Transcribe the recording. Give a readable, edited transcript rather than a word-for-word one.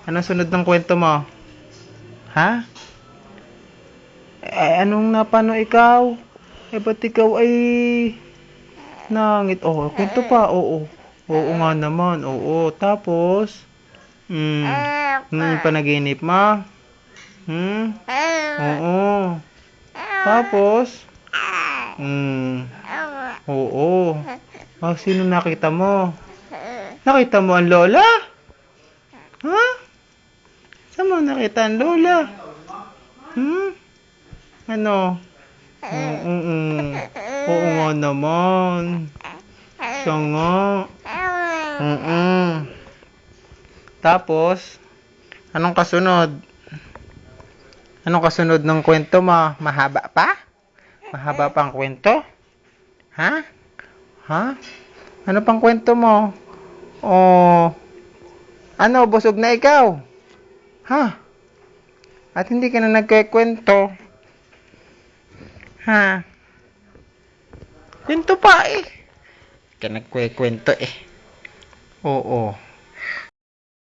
Anong sunod ng kwento mo? Ha? Anong napano ikaw? Ba't ikaw ay nangit? Oh, kwento pa. Oo. Oo nga naman. Oo. Tapos, ano yung panaginip mo? Oo. Tapos, oo. Sino nakita mo? Nakita mo ang lola? Ha? Saan mo nakita ang lola? Ano? Oo nga naman. Siya nga. Tapos, anong kasunod? Anong kasunod ng kwento mo? Mahaba pa? Mahaba pang kwento? Ha? Ha? Ano pang kwento mo? Oh, ano, busog na ikaw? Ha? At hindi ka na nagkikwento? Ha? Kwento pa eh. Hindi ka nagkikwento eh. Oo.